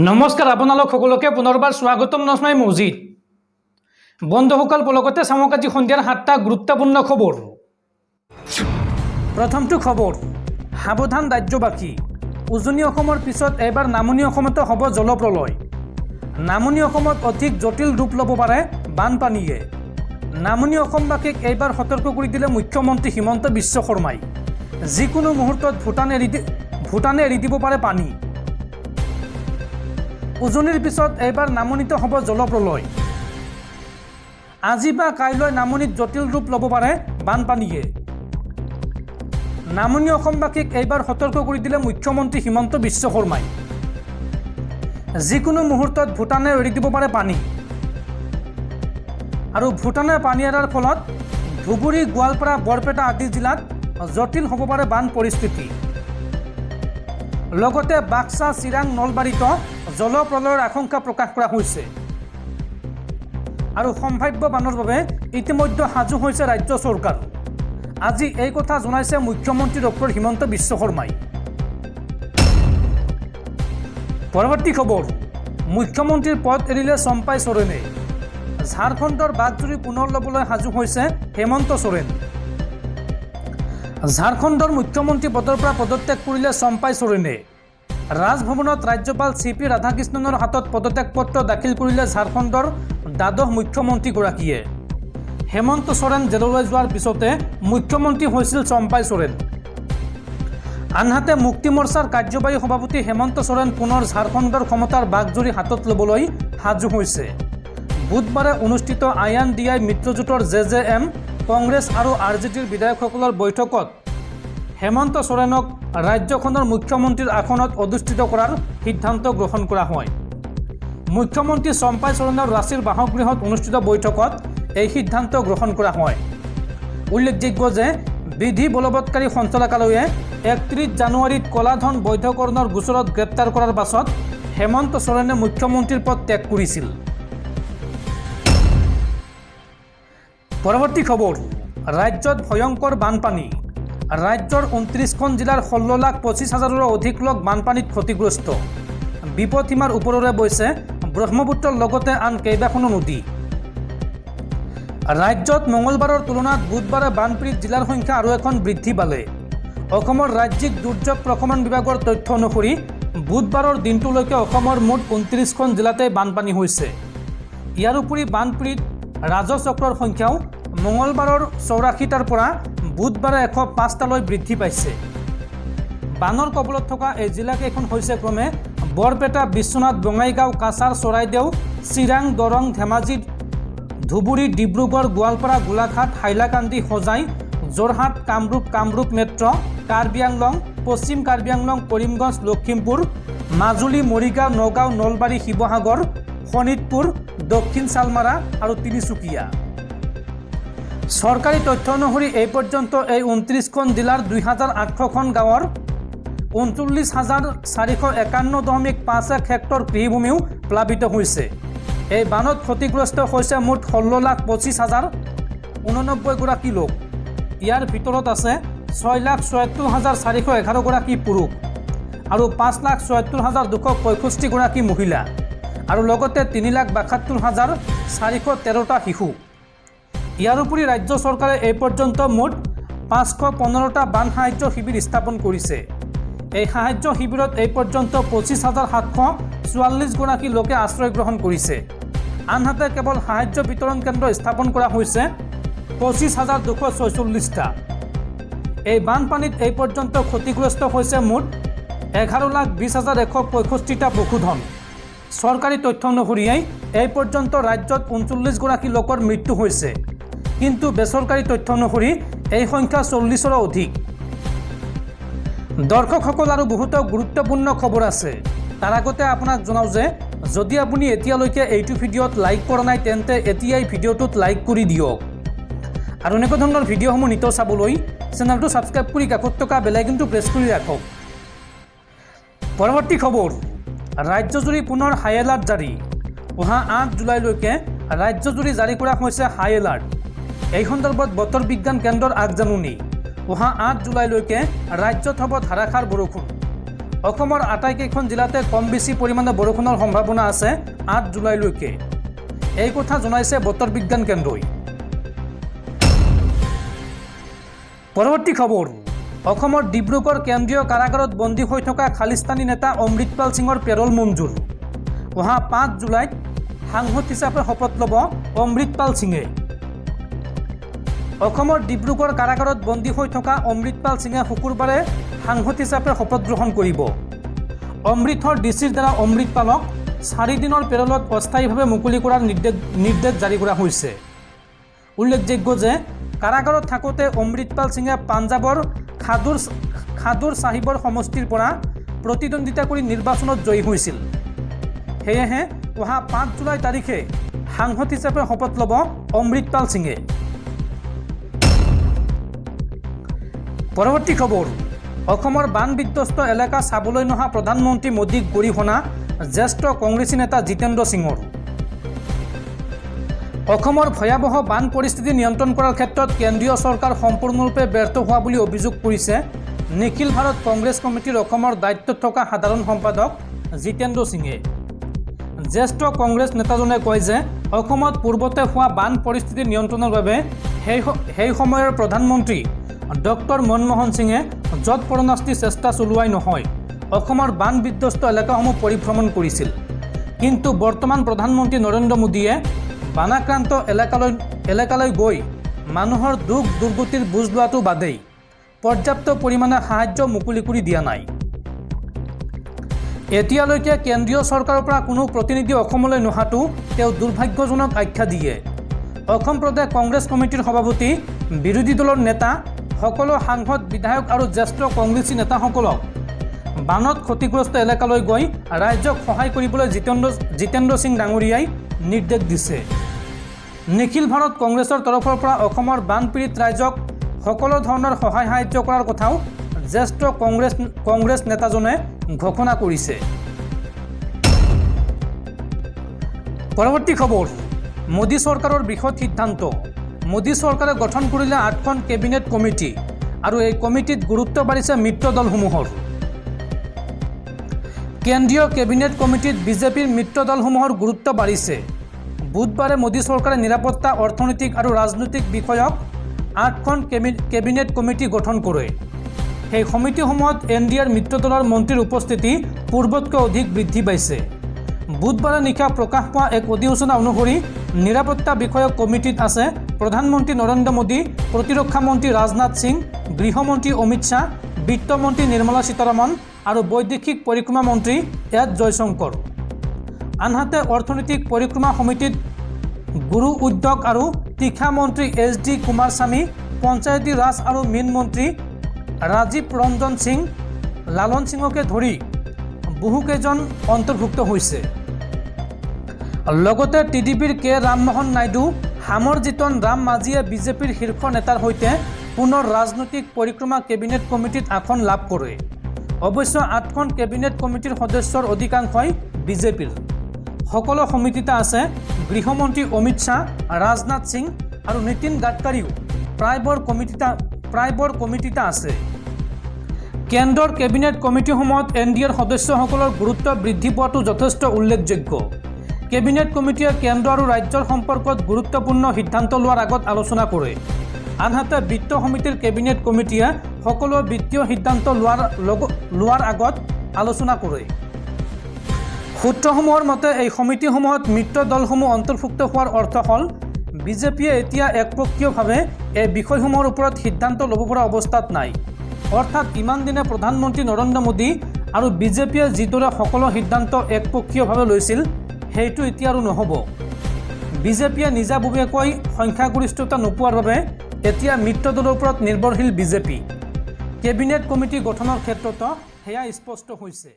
নমস্কাৰ আপোনালোক সকলোকে পুনৰবাৰ স্বাগতম নস্মাই মছজিদ বন্ধুসকল পলকতে চামক আজি সন্ধিয়াৰ 7টা গুৰুত্বপূৰ্ণ খবৰ। প্ৰথমটো খবৰ, সাৱধান ৰাজ্যবাসী, উজনি অসমৰ পিছত এবাৰ নামনি অসমতো হ'ব জলপ্ৰলয়। নামনি অসমত অধিক জটিল ৰূপ ল'ব পাৰে বানপানীয়ে। নামনি অসমবাসীক এইবাৰ সতৰ্ক কৰি দিলে মুখ্যমন্ত্ৰী হিমন্ত বিশ্ব শৰ্মাই। যিকোনো মুহূৰ্তত ভূটানে এৰি দিব পাৰে পানী। উজনিৰ পিছত এইবাৰ নামনিত হ'ব জলপ্ৰলয়। আজি বা কাইলৈ নামনিত জটিল ৰূপ ল'ব পাৰে বানপানীয়ে। নামনি অসমবাসীক এইবাৰ সতৰ্ক কৰি দিলে মুখ্যমন্ত্ৰী হিমন্ত বিশ্ব শৰ্মাই। যিকোনো মুহূৰ্তত ভূটানে এৰি দিব পাৰে পানী। আৰু ভূটানে পানী এৰাৰ ফলত ধুবুৰী, গোৱালপাৰা, বৰপেটা আদি জিলাত জটিল হ'ব পাৰে বান পৰিস্থিতি। লগতে বাক্সা, চিৰাং, নলবাৰীতো জলপ্ৰলয়ৰ আশংকা প্ৰকাশ কৰা হৈছে। আৰু সম্ভাৱ্য বানৰ বাবে ইতিমধ্যে সাজু হৈছে ৰাজ্য চৰকাৰ। আজি এই কথা জনাইছে মুখ্যমন্ত্ৰী ডক্টৰ হিমন্ত বিশ্ব শৰ্মাই। পৰৱৰ্তী খবৰ, মুখ্যমন্ত্ৰীৰ পদ এৰিলে চম্পাই চোৰেনে। ঝাৰখণ্ডৰ বাঘজুৰি পুনৰ ল'বলৈ সাজু হৈছে হেমন্ত সোৰেন। ঝাৰখণ্ডৰ মুখ্যমন্ত্ৰী পদৰ পৰা পদত্যাগ কৰিলে চম্পাই চোৰেনে। ৰাজভৱনত ৰাজ্যপাল CP ৰাধাকৃষ্ণনৰ হাতত পদত্যাগ পত্ৰ দাখিল কৰিলে ঝাৰখণ্ডৰ দ্বাদশ মুখ্যমন্ত্ৰীগৰাকীয়ে। হেমন্ত সোৰেন জেললৈ যোৱাৰ পিছতে মুখ্যমন্ত্ৰী হৈছিল চম্পাই সোৰেন। আনহাতে মুক্তি মৰ্চাৰ কাৰ্যবাহী সভাপতি হেমন্ত সোৰেন পুনৰ ঝাৰখণ্ডৰ ক্ষমতাৰ বাঘজুৰি হাতত ল'বলৈ সাজু হৈছে। বুধবাৰে অনুষ্ঠিত INDI মিত্ৰজোঁটৰ JJM, কংগ্ৰেছ আৰু RJDৰ বিধায়কসকলৰ বৈঠকত হেমন্ত সোৰেনক ৰাজ্যখনৰ মুখ্যমন্ত্ৰীৰ আসনত অধিষ্ঠিত কৰাৰ সিদ্ধান্ত গ্ৰহণ কৰা হয়। মুখ্যমন্ত্ৰী চম্পাই সোৰেনৰ ৰাঁচীৰ বাসগৃহত অনুষ্ঠিত বৈঠকত এই সিদ্ধান্ত গ্ৰহণ কৰা হয়। উল্লেখযোগ্য যে বিধি বলবৎকাৰী সঞ্চালকালয়ে 31 জানুৱাৰীত কলাধন বৈধকৰণৰ গোচৰত গ্ৰেপ্তাৰ কৰাৰ পাছত হেমন্ত সোৰেনে মুখ্যমন্ত্ৰীৰ পদ ত্যাগ কৰিছিল। পৰৱৰ্তী খবৰ, ৰাজ্যত ভয়ংকৰ বানপানী। ৰাজ্যৰ 29খন জিলাৰ 16,25,000ৰো অধিক লোক বানপানীত ক্ষতিগ্ৰস্ত। বিপদসীমাৰ ওপৰেৰে বৈছে ব্ৰহ্মপুত্ৰৰ লগতে আন কেইবাখনো নদী। ৰাজ্যত মঙলবাৰৰ তুলনাত বুধবাৰে বানপীড়িত জিলাৰ সংখ্যা আৰু এখন বৃদ্ধি পালে। অসমৰ ৰাজ্যিক দুৰ্যোগ প্ৰশমন বিভাগৰ তথ্য অনুসৰি বুধবাৰৰ দিনটোলৈকে অসমৰ মুঠ 29খন জিলাতে বানপানী হৈছে। ইয়াৰ উপৰি বানপীড়িত ৰাজচক্ৰৰ সংখ্যাও মঙলবাৰৰ 84টাৰ পৰা বুধবাৰে 105টালৈ বৃদ্ধি পাইছে। বানৰ কবলত থকা এই জিলাকেইখন হৈছে ক্ৰমে বৰপেটা, বিশ্বনাথ, বঙাইগাঁও, কাছাৰ, চৰাইদেউ, চিৰাং, দৰং, ধেমাজি, ধুবুৰী, ডিব্ৰুগড়, গোৱালপাৰা, গোলাঘাট, হাইলাকান্দি, হোজাই, যোৰহাট, কামৰূপ মেট্ৰ', কাৰ্বি আংলং, পশ্চিম কাৰ্বি আংলং, কৰিমগঞ্জ, লখিমপুৰ, মাজুলী, মৰিগাঁও, নগাঁও, নলবাৰী, শিৱসাগৰ, শোণিতপুৰ, দক্ষিণ চালমাৰা আৰু তিনিচুকীয়া। চৰকাৰী তথ্য অনুসৰি এই পৰ্যন্ত এই 29খন জিলাৰ 2,800খন গাঁৱৰ 39,451.51 হেক্টৰ কৃষিভূমিও প্লাবিত হৈছে। এই বানত ক্ষতিগ্ৰস্ত হৈছে মুঠ 16,25,089 লোক। ইয়াৰ ভিতৰত আছে 6,77,411 পুৰুষ আৰু 5,77,265 মহিলা আৰু লগতে 3,72,413 শিশু। ইয়াৰ উপৰি ৰাজ্য চৰকাৰে এই পৰ্যন্ত মুঠ 515টা বান সাহায্য শিবিৰ স্থাপন কৰিছে। এই সাহায্য শিবিৰত এই পৰ্যন্ত 25,744 লোকে আশ্ৰয় গ্ৰহণ কৰিছে। আনহাতে কেৱল সাহায্য বিতৰণ কেন্দ্ৰ স্থাপন কৰা হৈছে 25,246টা। এই বানপানীত এই পৰ্যন্ত ক্ষতিগ্ৰস্ত হৈছে মুঠ 11,20,165টা পশুধন। চৰকাৰী তথ্য অনুসৰি এই পৰ্যন্ত ৰাজ্যত 39 লোকৰ মৃত্যু হৈছে, কিন্তু বেচৰকাৰী তথ্য অনুসৰি এই সংখ্যা 40ৰো অধিক। দৰ্শকসকল, আৰু বহুতো গুৰুত্বপূৰ্ণ খবৰ আছে। তাৰ আগতে আপোনাক জনাওঁ যে যদি আপুনি এতিয়ালৈকে এইটো ভিডিঅ'ত লাইক কৰা নাই তেন্তে এতিয়াই ভিডিঅ'টোত লাইক কৰি দিয়ক। আৰু এনেকুৱা ধৰণৰ ভিডিঅ'সমূহ নিতৌ চাবলৈ চেনেলটো ছাবস্ক্ৰাইব কৰি কাষত থকা বেল আইকনটো প্ৰেছ কৰি ৰাখক। পৰৱৰ্তী খবৰ, ৰাজ্যজুৰি পুনৰ হাই এলাৰ্ট জাৰি। অহা 8 জুলাইলৈকে ৰাজ্যজুৰি জাৰি কৰা হৈছে হাই এলাৰ্ট। এই সন্দৰ্ভত বতৰ বিজ্ঞান কেন্দ্ৰৰ আগজাননী। অহা 8 জুলাইলৈকে ৰাজ্যত হ'ব ধাৰাসাৰ বৰষুণ। অসমৰ আটাইকেইখন জিলাতে কম বেছি পৰিমাণে বৰষুণৰ সম্ভাৱনা আছে 8 জুলাইলৈকে। এই কথা জনাইছে বতৰ বিজ্ঞান কেন্দ্ৰই। পৰৱৰ্তী খবৰ, অসমৰ ডিব্ৰুগড় কেন্দ্ৰীয় কাৰাগাৰত বন্দী হৈ থকা খালিস্তানী নেতা অমৃতপাল সিঙৰ পেৰল মঞ্জুৰ। অহা 5 জুলাইত সাংসদ হিচাপে শপত ল'ব অমৃতপাল সিঙে। অসমৰ ডিব্ৰুগড় কাৰাগাৰত বন্দী হৈ থকা অমৃতপাল সিঙে শুকুৰবাৰে সাংসদ হিচাপে শপত গ্ৰহণ কৰিব। অমৃতৰ ডিচিৰ দ্বাৰা অমৃতপালক 4 দিনৰ পেৰলত অস্থায়ীভাৱে মুকলি কৰাৰ নিৰ্দেশ জাৰি কৰা হৈছে। উল্লেখযোগ্য যে কাৰাগাৰত থাকোঁতে অমৃতপাল সিঙে পাঞ্জাৱৰ খাদুৰ চাহিবৰ সমষ্টিৰ পৰা প্ৰতিদ্বন্দ্বিতা কৰি নিৰ্বাচনত জয়ী হৈছিল। সেয়েহে অহা 5 জুলাই তাৰিখে সাংসদ হিচাপে শপত ল'ব অমৃতপাল সিঙে। পৰৱৰ্তী খবৰ, অসমৰ বান বিধ্বস্ত এলেকা চাবলৈ নহা প্ৰধানমন্ত্ৰী মোদীক গৰিহণা জ্যেষ্ঠ কংগ্ৰেছী নেতা জিতেন্দ্ৰ সিঙৰ। অসমৰ ভয়াৱহ বান পৰিস্থিতি নিয়ন্ত্ৰণ কৰাৰ ক্ষেত্ৰত কেন্দ্ৰীয় চৰকাৰ সম্পূৰ্ণৰূপে ব্যৰ্থ হোৱা বুলি অভিযোগ কৰিছে নিখিল ভাৰত কংগ্ৰেছ কমিটিৰ অসমৰ দায়িত্বত থকা সাধাৰণ সম্পাদক জিতেন্দ্ৰ সিঙে। জ্যেষ্ঠ কংগ্ৰেছ নেতাজনে কয় যে অসমত পূৰ্বতে হোৱা বান পৰিস্থিতি নিয়ন্ত্ৰণৰ বাবে সেই সময়ৰ প্ৰধানমন্ত্ৰী ডক্টৰ মনমোহন সিঙে যৎ পৰোনাস্তি চেষ্টা চলোৱাই নহয় অসমৰ বান বিধ্বস্ত এলেকাসমূহ পৰিভ্ৰমণ কৰিছিল। কিন্তু বৰ্তমান প্ৰধানমন্ত্ৰী নৰেন্দ্ৰ মোদীয়ে বানাক্ৰান্ত এলেকালৈ গৈ মানুহৰ দুখ দুৰ্গতিৰ বুজ লোৱাটো বাদেই পৰ্যাপ্ত পৰিমাণে সাহায্য মুকলি কৰি দিয়া নাই। এতিয়ালৈকে কেন্দ্ৰীয় চৰকাৰৰ পৰা কোনো প্ৰতিনিধি অসমলৈ নহাটো তেওঁ দুৰ্ভাগ্যজনক আখ্যা দিয়ে। অসম প্ৰদেশ কংগ্ৰেছ কমিটিৰ সভাপতি, বিৰোধী দলৰ নেতা, সকলো সাংসদ, বিধায়ক আৰু জ্যেষ্ঠ কংগ্ৰেছী নেতাসকলক বানত ক্ষতিগ্ৰস্ত এলেকালৈ গৈ ৰাইজক সহায় কৰিবলৈ জিতেন্দ্ৰ সিং ডাঙৰীয়াই নিৰ্দেশ দিছে। নিখিল ভাৰত কংগ্ৰেছৰ তৰফৰ পৰা অসমৰ বানপীড়িত ৰাইজক সকলো ধৰণৰ সহায় সাহায্য কৰাৰ কথাও জ্যেষ্ঠ কংগ্ৰেছ নেতাজনে ঘোষণা কৰিছে। পৰৱৰ্তী খবৰ, মোদী চৰকাৰৰ বৃহৎ সিদ্ধান্ত। মোদী চৰকাৰে গঠন কৰিলে 8খন কেবিনেট কমিটি আৰু এই কমিটিত গুৰুত্ব বাঢ়িছে মিত্ৰ দলসমূহৰ। কেন্দ্ৰীয় কেবিনেট কমিটিত বিজেপিৰ মিত্ৰ দলসমূহৰ গুৰুত্ব বাঢ়িছে। বুধবাৰে মোদী চৰকাৰে নিৰাপত্তা, অৰ্থনৈতিক আৰু ৰাজনৈতিক বিষয়ক 8খন কেবিনেট কমিটি গঠন কৰে। সেই সমিতিসমূহত NDAৰ মিত্ৰ দলৰ মন্ত্ৰীৰ উপস্থিতি পূৰ্বতকৈ অধিক বৃদ্ধি পাইছে। বুধবাৰে নিশা প্ৰকাশ পোৱা এক অধিসূচনা অনুসৰি নিৰাপত্তা বিষয়ক কমিটিত আছে প্ৰধানমন্ত্ৰী নৰেন্দ্ৰ মোদী, প্ৰতিৰক্ষা মন্ত্ৰী ৰাজনাথ সিং, গৃহমন্ত্ৰী অমিত শ্বাহ, বিত্তমন্ত্ৰী নিৰ্মলা সীতাৰমণ আৰু বৈদেশিক পৰিক্ৰমা মন্ত্ৰী এছ জয়শংকৰ। আনহাতে অৰ্থনৈতিক পৰিক্ৰমা সমিতিত গুৰু উদ্যোগ আৰু তীখা মন্ত্ৰী HD কুমাৰস্বামী, পঞ্চায়তী ৰাজ আৰু মীন মন্ত্ৰী ৰাজীৱ ৰঞ্জন সিং, লালন সিঙকে ধৰি বহুকেইজন অন্তৰ্ভুক্ত হৈছে। লগতে TDPৰ কে ৰামমোহন নাইডু, হামৰ জিতন ৰাম মাঝীয়ে বিজেপিৰ শীৰ্ষ নেতাৰ সৈতে পুনৰ ৰাজনৈতিক পৰিক্ৰমা কেবিনেট কমিটিত আসন লাভ কৰে। অৱশ্যে 8খন কেবিনেট কমিটিৰ সদস্যৰ অধিকাংশই বিজেপিৰ। সকলো সমিতিতে আছে গৃহমন্ত্ৰী অমিত শ্বাহ, ৰাজনাথ সিং আৰু নীতিন গাডকাৰীও প্ৰায়বোৰ কমিটিতে আছে। কেন্দ্ৰৰ কেবিনেট কমিটিসমূহত NDAৰ সদস্যসকলৰ গুৰুত্ব বৃদ্ধি পোৱাটো যথেষ্ট উল্লেখযোগ্য। কেবিনেট কমিটিয়ে কেন্দ্ৰ আৰু ৰাজ্যৰ সম্পৰ্কত গুৰুত্বপূৰ্ণ সিদ্ধান্ত লোৱাৰ আগত আলোচনা কৰে। আনহাতে বিত্ত সমিতিৰ কেবিনেট কমিটিয়ে সকলো বিত্তীয় সিদ্ধান্ত লোৱাৰ আগত আলোচনা কৰে। সূত্ৰসমূহৰ মতে এই সমিতিসমূহত মিত্ৰ দলসমূহ অন্তৰ্ভুক্ত হোৱাৰ অৰ্থ হ'ল বিজেপিয়ে এতিয়া একপক্ষীয়ভাৱে এই বিষয়সমূহৰ ওপৰত সিদ্ধান্ত ল'ব পৰা অৱস্থাত নাই। অৰ্থাৎ ইমান দিনে প্ৰধানমন্ত্ৰী নৰেন্দ্ৰ মোদী আৰু বিজেপিয়ে যিদৰে সকলো সিদ্ধান্ত একপক্ষীয়ভাৱে লৈছিল সেইটো এতিয়া আৰু নহ'ব। বিজেপিয়ে নিজাববীয়াকৈ সংখ্যাগৰিষ্ঠতা নোপোৱাৰ বাবে এতিয়া মিত্ৰ দলৰ ওপৰত নিৰ্ভৰশীল বিজেপি। কেবিনেট কমিটি গঠনৰ ক্ষেত্ৰতো সেয়া স্পষ্ট হৈছে।